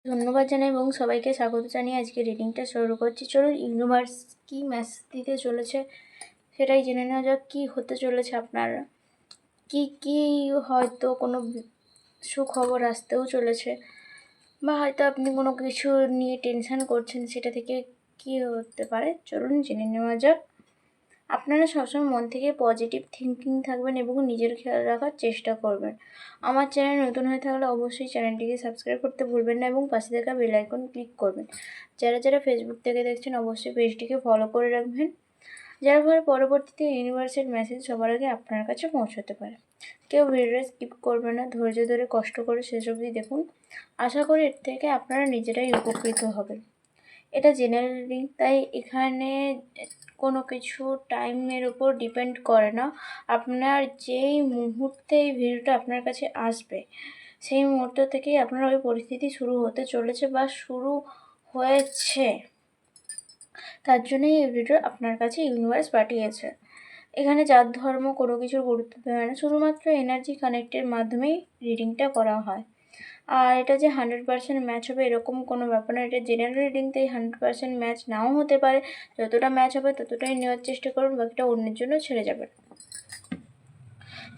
ধন্যবাদ জানাই এবং সবাইকে স্বাগত জানিয়ে আজকে রিডিংটা শুরু করছি। চলুন ইউনিভার্স কী মেসেজ দিতে চলেছে সেটাই জেনে নেওয়া যাক। কী হতে চলেছে আপনার, কি হয়তো কোনো সুখবর আসতেও চলেছে, বা হয়তো আপনি কোনো কিছু নিয়ে টেনশন করছেন, সেটা থেকে কী হতে পারে চলুন জেনে নেওয়া যাক। আপনারা সবসময় মন থেকে পজিটিভ থিঙ্কিং থাকবেন এবং নিজের খেয়াল রাখার চেষ্টা করবেন। আমার চ্যানেল নতুন হয়ে থাকলে অবশ্যই চ্যানেলটিকে সাবস্ক্রাইব করতে ভুলবেন না এবং পাশে থাকা বেল আইকন ক্লিক করবেন। যারা ফেসবুক থেকে দেখছেন অবশ্যই পেজটিকে ফলো করে রাখবেন, যার ফলে পরবর্তীতে ইউনিভার্সের মেসেজ সবার আগে আপনার কাছে পৌঁছতে পারে। কেউ ভিডিওটা স্কিপ করবেন না, ধৈর্য ধরে কষ্ট করে শেষ অবধি দেখুন। আশা করি এর থেকে আপনারা নিজেরাই উপকৃত হবেন। এটা জেনারেল রিডিং, তাই এখানে কোনো কিছু টাইমের উপর ডিপেন্ড করে না। আপনার যেই মুহূর্তে এই ভিডিওটা আপনার কাছে আসবে সেই মুহূর্ত থেকেই আপনার ওই পরিস্থিতি শুরু হতে চলেছে বা শুরু হয়েছে, তার জন্যই এই ভিডিও আপনার কাছে ইউনিভার্স পাঠিয়েছে। এখানে জাত ধর্ম কোনো কিছুর গুরুত্ব দেয় না, শুধুমাত্র এনার্জি কানেক্টের মাধ্যমেই রিডিংটা করা হয়। আর এটা যে 100% ম্যাচ হবে এরকম কোনো ব্যাপার না। এটা জেনারেল রিডিং, তাই 100% ম্যাচ নাও হতে পারে। যতটা ম্যাচ হবে ততটাই নেওয়ার চেষ্টা করুন, বাকিটা অন্যের জন্য ছেড়ে যাবেন।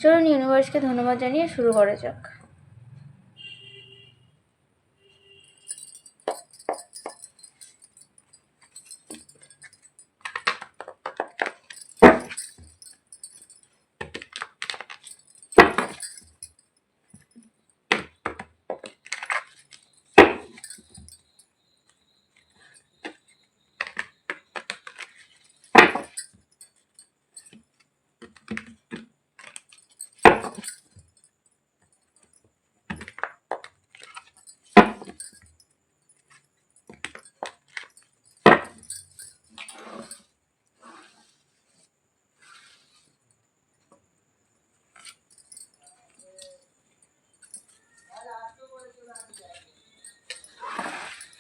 চলুন ইউনিভার্সকে ধন্যবাদ জানিয়ে শুরু করা যাক।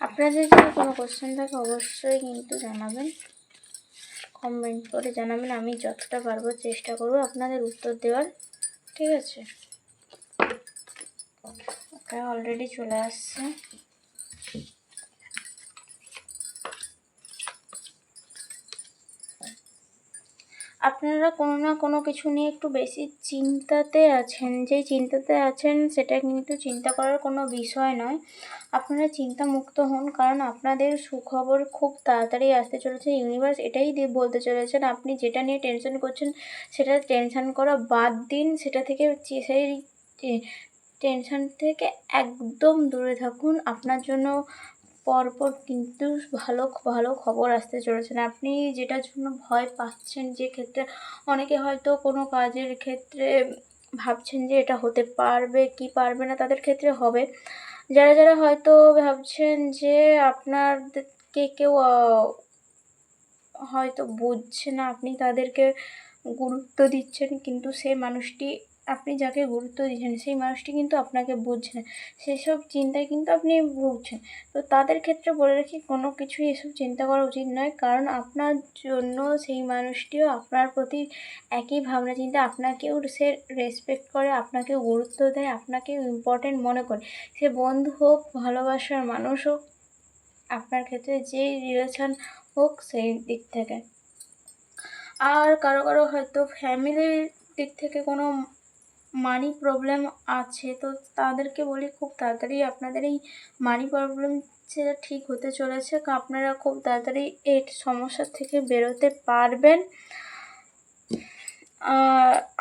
আপনাদের যদি কোনো কোশ্চেন থাকে অবশ্যই কিন্তু জানাবেন, কমেন্ট করে জানাবেন। আমি যতটা পারবো চেষ্টা করবো আপনাদের উত্তর দেওয়ার। ঠিক আছে, ওটা অলরেডি চলে আসছে। আপনারা কোনো না কোনো কিছু নিয়ে একটু বেশি চিন্তাতে আছেন। যেই চিন্তাতে আছেন সেটা কিন্তু চিন্তা করার কোনো বিষয় নয়। আপনারা চিন্তামুক্ত হন, কারণ আপনাদের সুখবর খুব তাড়াতাড়ি আসতে চলেছে। ইউনিভার্স এটাই বলতে চলেছেন, আপনি যেটা নিয়ে টেনশন করছেন সেটা টেনশন করা বাদ দিন। সেটা থেকে সেই টেনশন থেকে একদম দূরে থাকুন। আপনার জন্য পরপর কিন্তু ভালো ভালো খবর আসতে চলেছে না। আপনি যেটার জন্য ভয় পাচ্ছেন, যে ক্ষেত্রে অনেকে হয়তো কোনো কাজের ক্ষেত্রে ভাবছেন যে এটা হতে পারবে কি পারবে না, তাদের ক্ষেত্রে হবে। যারা হয়তো ভাবছেন যে আপনাদেরকে কেউ হয়তো বুঝছে না, আপনি তাদেরকে গুরুত্ব দিচ্ছেন, কিন্তু সেই মানুষটি, আপনি যাকে গুরুত্ব দিচ্ছেন সেই মানুষটি কিন্তু আপনাকে বুঝছে না, সেসব চিন্তায় কিন্তু আপনি ভুগছেন। তো তাদের ক্ষেত্রে বলে রাখি, কোনো কিছুই এসব চিন্তা করা উচিত নয়, কারণ আপনার জন্য সেই মানুষটিও আপনার প্রতি একই ভাবনা চিন্তা, আপনাকেও সে রেসপেক্ট করে, আপনাকেও গুরুত্ব দেয়, আপনাকেও ইম্পর্টেন্ট মনে করে। সে বন্ধু হোক, ভালোবাসার মানুষ হোক, আপনার ক্ষেত্রে যেই রিলেশন হোক সেই দিক থেকে। আর কারো হয়তো ফ্যামিলির দিক থেকে কোনো মানি প্রবলেম আছে, তো তাদেরকে বলি খুব তাড়াতাড়ি আপনাদের এই মানি প্রবলেম সেটা ঠিক হতে চলেছে। আপনারা খুব তাড়াতাড়ি এই সমস্যা থেকে বেরোতে পারবেন।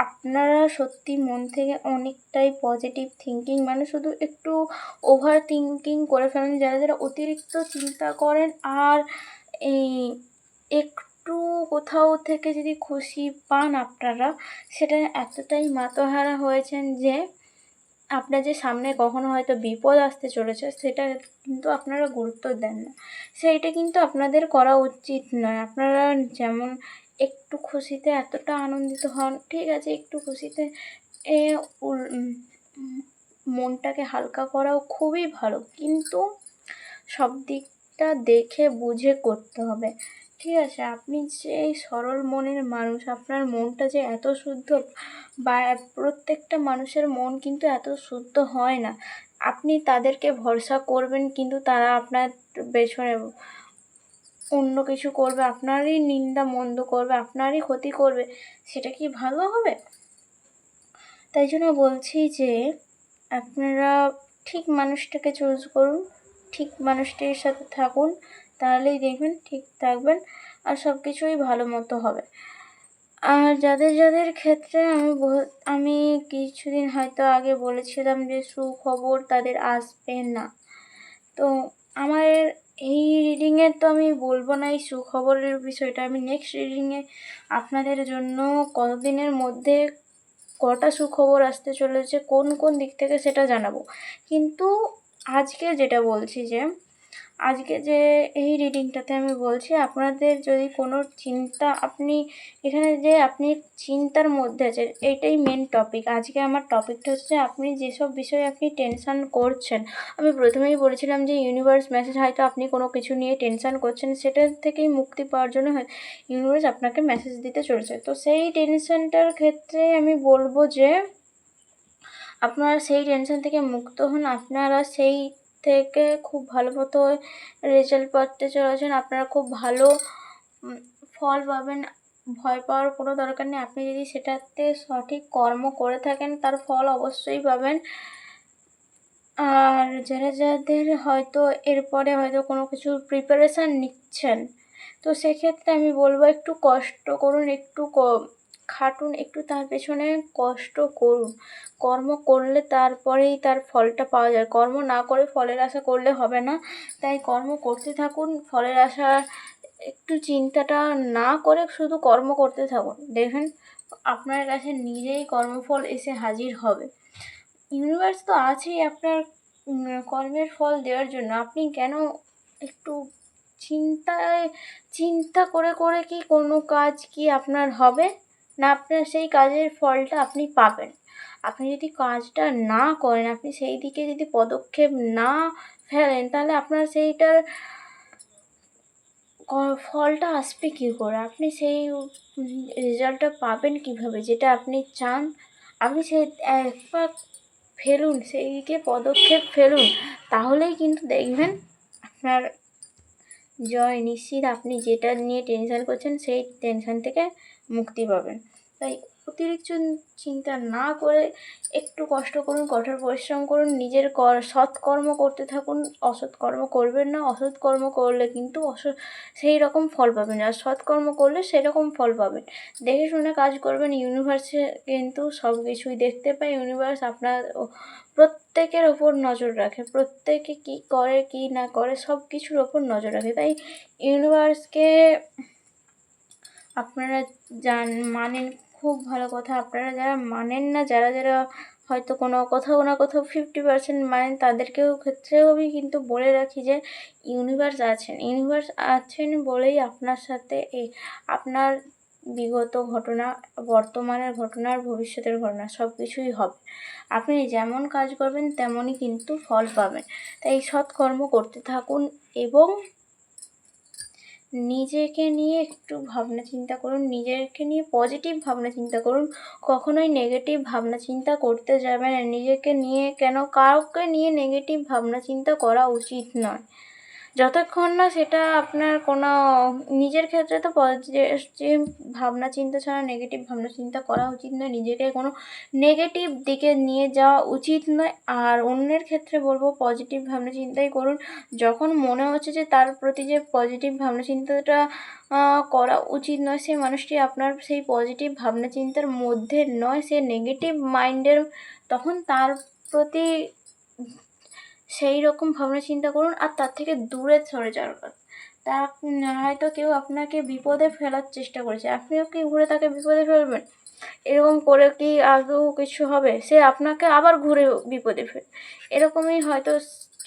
আপনারা সত্যি মন থেকে অনেকটাই পজিটিভ থিঙ্কিং, মানে শুধু একটু ওভার থিঙ্কিং করে ফেলেন। যারা অতিরিক্ত চিন্তা করেন আর এই একটু কোথাও থেকে যদি খুশি পান আপনারা, সেটা এতটাই মাথাহারা হয়েছেন যে আপনার যে সামনে কখনো হয়তো বিপদ আসতে চলেছে সেটা কিন্তু আপনারা গুরুত্ব দেন না। সেইটা কিন্তু আপনাদের করা উচিত নয়। আপনারা যেমন একটু খুশিতে এতটা আনন্দিত হন, ঠিক আছে, একটু খুশিতে মনটাকে হালকা করাও খুবই ভালো, কিন্তু সব দিকটা দেখে বুঝে করতে হবে। ঠিক আছে, আপনি যে সরল মনের মানুষ, আপনার মনটা যে এত শুদ্ধ, বা প্রত্যেকটা মানুষের মন কিন্তু এত শুদ্ধ হয় না। আপনি তাদেরকে ভরসা করবেন, কিন্তু তারা আপনার পেছনে অন্য কিছু করবে, আপনারই নিন্দা মন্দ করবে, আপনারই ক্ষতি করবে, সেটা কি ভালো হবে? তাই জন্য বলছি যে আপনারা ঠিক মানুষটাকে চুজ করুন, ঠিক মানুষটির সাথে থাকুন, তাহলেই দেখবেন ঠিক থাকবেন আর সব কিছুই ভালো মতো হবে। আর যাদের যাদের ক্ষেত্রে আমি কিছুদিন হয়তো আগে বলেছিলাম যে সুখবর তাদের আসবে না, তো আমার এই রিডিংয়ে তো আমি বলবো না এই সুখবরের বিষয়টা। আমি নেক্সট রিডিংয়ে আপনাদের জন্য কতদিনের মধ্যে কটা সুখবর আসতে চলেছে, কোন কোন দিক থেকে, সেটা জানাবো। কিন্তু আজকে যেটা বলছি যে আজকে যে এই রিডিংটাতে আমি বলছি, আপনাদের যদি কোনো চিন্তা, আপনি এখানে যে আপনি চিন্তার মধ্যে আছেন, এইটাই মেন টপিক। আজকে আমার টপিকটা হচ্ছে আপনি যেসব বিষয়ে আপনি টেনশান করছেন। আমি প্রথমেই বলেছিলাম যে ইউনিভার্স মেসেজ, হয়তো আপনি কোনো কিছু নিয়ে টেনশান করছেন, সেটার থেকেই মুক্তি পাওয়ার জন্য ইউনিভার্স আপনাকে মেসেজ দিতে চলেছে। তো সেই টেনশানটার ক্ষেত্রে আমি বলবো যে আপনারা সেই টেনশন থেকে মুক্ত হন, আপনারা সেই থেকে খুব ভালো মতো রেজাল্ট পাতে চলেছেন, আপনারা খুব ভালো ফল পাবেন। ভয় পাওয়ার কোনো দরকার নেই, আপনি যদি সেটাতে সঠিক কর্ম করে থাকেন তার ফল অবশ্যই পাবেন। আর যাদের হয়তো এরপরে হয়তো কোনো কিছুর প্রিপারেশান নিচ্ছেন, তো সেক্ষেত্রে আমি বলবো একটু কষ্ট করুন, একটু খাটুন, একটু তার পেছনে কষ্ট করুন। কর্ম করলে তারপরেই তার ফলটা পাওয়া যায়, কর্ম না করে ফলের আশা করলে হবে না। তাই কর্ম করতে থাকুন, ফলের আশা একটু চিন্তাটা না করে শুধু কর্ম করতে থাকুন, দেখবেন আপনার কাছে নিজেই কর্মফল এসে হাজির হবে। ইউনিভার্স তো আছেই আপনার কর্মের ফল দেওয়ার জন্য। আপনি কেন একটু চিন্তা করে করে কি কোনো কাজ কি আপনার হবে না? আপনার সেই কাজের ফলটা আপনি পাবেন। আপনি যদি কাজটা না করেন, আপনি সেই দিকে যদি পদক্ষেপ না ফেলেন, তাহলে আপনার সেইটার ফলটা আসবে কী করে? আপনি সেই রেজাল্টটা পাবেন কীভাবে যেটা আপনি চান? আপনি সেই একবার ফেলুন, সেই দিকে পদক্ষেপ ফেলুন, তাহলেই কিন্তু দেখবেন আপনার জয় নিশ্চিত। আপনি যেটা নিয়ে টেনশান করছেন সেই টেনশান থেকে মুক্তি পাবেন। তাই অতিরিক্ত চিন্তা না করে একটু কষ্ট করুন, কঠোর পরিশ্রম করুন, নিজের সৎকর্ম করতে থাকুন, অসৎ কর্ম করবেন না। অসৎ কর্ম করলে কিন্তু সেই রকম ফল পাবেন, আর সৎকর্ম করলে সেরকম ফল পাবেন। দেখে শুনে কাজ করবেন, ইউনিভার্সে কিন্তু সব কিছুই দেখতে পায়। ইউনিভার্স আপনার প্রত্যেকের ওপর নজর রাখে, প্রত্যেকে কী করে কী না করে সব কিছুর ওপর নজর রাখে। তাই ইউনিভার্সকে আপনারা মানেন, খুব ভালো কথা। আপনারা যারা মানেন না, যারা যারা হয়তো কোনো কোথাও না কোথাও 50% মানেন, তাদেরকেও ক্ষেত্রেও আমি কিন্তু বলে রাখি যে ইউনিভার্স আছেন বলেই আপনার সাথে আপনার বিগত ঘটনা, বর্তমানের ঘটনা আর ভবিষ্যতের ঘটনা সব কিছুই হবে। আপনি যেমন কাজ করবেন তেমনই কিন্তু ফল পাবেন। তাই সৎকর্ম করতে থাকুন এবং নিজেকে নিয়ে একটু ভাবনা চিন্তা করুন, নিজেকে নিয়ে পজিটিভ ভাবনা চিন্তা করুন। কখনোই নেগেটিভ ভাবনা চিন্তা করতে যাবেন না। নিজেকে নিয়ে কেন, কাউকে নিয়ে নেগেটিভ ভাবনা চিন্তা করা উচিত নয়, যতক্ষণ না সেটা আপনার কোনো নিজের ক্ষেত্রে তো পজিটিভ ভাবনা চিন্তা ছাড়া নেগেটিভ ভাবনা চিন্তা করা উচিত নয়, নিজেকে কোনো নেগেটিভ দিকে নিয়ে যাওয়া উচিত নয়। আর অন্যের ক্ষেত্রে বলবো পজিটিভ ভাবনা চিন্তাই করুন। যখন মনে হচ্ছে যে তার প্রতি যে পজিটিভ ভাবনা চিন্তাটা করা উচিত নয়, সেই মানুষটি আপনার সেই পজিটিভ ভাবনা চিন্তার মধ্যে নয়, সে নেগেটিভ মাইন্ডের, তখন তার প্রতি সেই রকম ভাবনা চিন্তা করুন আর তার থেকে দূরে সরে যাওয়ার কথা। তা হয়তো কেউ আপনাকে বিপদে ফেলার চেষ্টা করেছে, আপনিও কি ঘুরে তাকে বিপদে ফেলবেন? এরকম করে কি আদৌ কিছু হবে? সে আপনাকে আবার ঘুরে বিপদে এরকমই হয়তো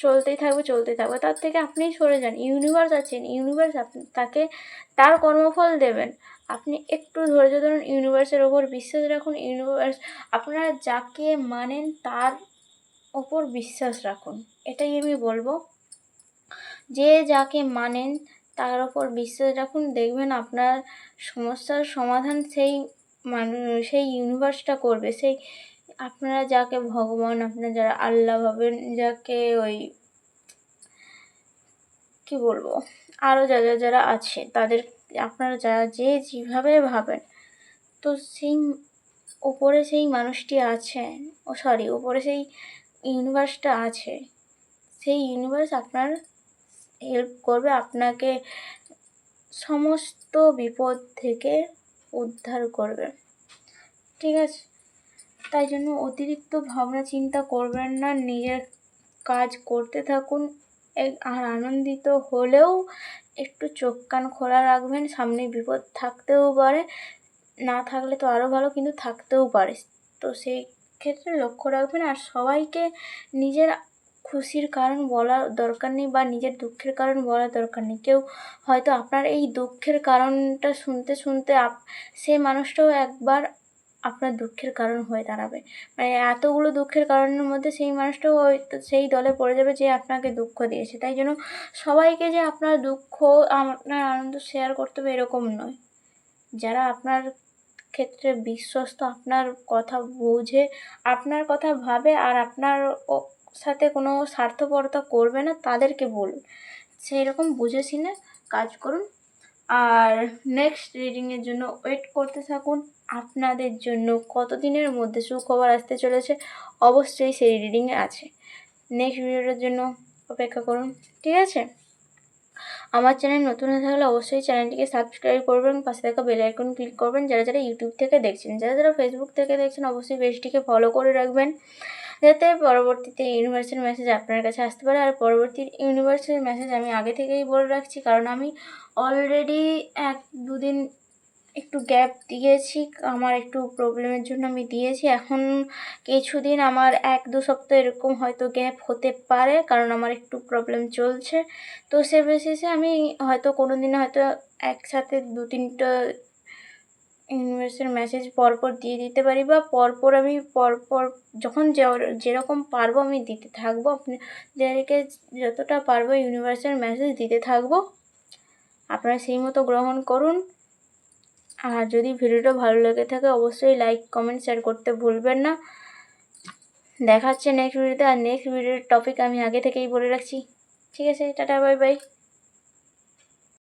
চলতেই থাকবে। তার থেকে আপনিই সরে যান। ইউনিভার্স আছেন, ইউনিভার্স তাকে তার কর্মফল দেবেন। আপনি একটু ধৈর্য ধরুন, ইউনিভার্সের ওপর বিশ্বাস রাখুন। ইউনিভার্স, আপনারা যাকে মানেন তার ওপর বিশ্বাস রাখুন, এটাই আমি বলবো। যে যাকে মানেন তার ওপর বিশ্বাস রাখুন, দেখবেন আপনার সমস্যার সমাধান সেই ইউনিভার্সটা করবে। সেই আপনারা যাকে ভগবান, আপনারা যারা আল্লাহ ভাবেন, যাকে ওই কি বলবো, আরও যারা আছে তাদের, আপনারা যেভাবে ভাবেন, তো সেই ওপরে সেই মানুষটি আছে, ওপরে সেই ইউনিভার্সটা আছে, সেই ইউনিভার্স আপনার হেল্প করবে, আপনাকে সমস্ত বিপদ থেকে উদ্ধার করবে, ঠিক আছে? তাই জন্য অতিরিক্ত ভাবনা চিন্তা করবেন না, নিজের কাজ করতে থাকুন। আর আনন্দিত হলেও একটু চোখ কান খোলা রাখবেন, সামনে বিপদ থাকতেও পারে, না থাকলে তো আরও ভালো, কিন্তু থাকতেও পারে, তো সেই ক্ষেত্রে লক্ষ্য রাখবেন। আর সবাইকে নিজের খুশির কারণ বলার দরকার নেই বা নিজের দুঃখের কারণ বলার দরকার নেই। কেউ হয়তো আপনার এই দুঃখের কারণটা শুনতে শুনতে সে মানুষটাও একবার আপনার দুঃখের কারণ হয়ে দাঁড়াবে। মানে এতগুলো দুঃখের কারণের মধ্যে সেই মানুষটাও হয়তো সেই দলে পড়ে যাবে যে আপনাকে দুঃখ দিয়েছে। তাই জন্য সবাইকে যে আপনার দুঃখ, আপনার আনন্দ শেয়ার করতে হবে এরকম নয়। যারা আপনার ক্ষেত্রে বিশ্বস্ত, আপনার কথা বোঝে, আপনার কথা ভাবে, আর আপনার সাথে কোনো স্বার্থপরতা করবে না, তাদেরকে বলুন। সেই রকম বুঝে শুনে কাজ করুন। আর নেক্সট রিডিংয়ের জন্য ওয়েট করতে থাকুন। আপনাদের জন্য কতদিনের মধ্যে সুখবর আসতে চলেছে অবশ্যই সেই রিডিংয়ে আছে। নেক্সট ভিডিওটার জন্য অপেক্ষা করুন, ঠিক আছে? আমার চ্যানেল নতুন হয়ে থাকলে অবশ্যই চ্যানেলটিকে সাবস্ক্রাইব করবেন, পাশে থাকা বেল আইকন ক্লিক করবেন। যারা ইউটিউব থেকে দেখছেন, যারা ফেসবুক থেকে দেখছেন, অবশ্যই পেজটিকে ফলো করে রাখবেন, যাতে পরবর্তীতে ইউনিভার্সের মেসেজ আপনার কাছে আসতে পারে। আর পরবর্তী ইউনিভার্সের মেসেজ আমি আগে থেকেই বলে রাখছি, কারণ আমি অলরেডি 1-2 দিন একটু গ্যাপ দিয়েছি, আমার একটু প্রবলেমের জন্য আমি দিয়েছি। এখন কিছুদিন আমার 1-2 সপ্তাহ এরকম হয়তো গ্যাপ হতে পারে, কারণ আমার একটু প্রবলেম চলছে। তো সে বেসিসে আমি হয়তো কোনো দিন হয়তো একসাথে 2-3টা ইউনিভার্সের মেসেজ পরপর দিয়ে দিতে পারি, বা পরপর আমি পরপর যখন যেরকম পারবো আমি দিতে থাকবো, আপনাদেরকে যতটা পারবো ইউনিভার্সের মেসেজ দিতে থাকবো। আপনারা সেই মতো গ্রহণ করুন। আর যদি ভিডিওটা ভালো লেগে থাকে অবশ্যই লাইক, কমেন্ট, শেয়ার করতে ভুলবেন না। দেখা হচ্ছে নেক্সট ভিডিওতে। আর নেক্সট ভিডিওর টপিক আমি আগে থেকেই বলে রাখছি, ঠিক আছে? Tata, bye bye.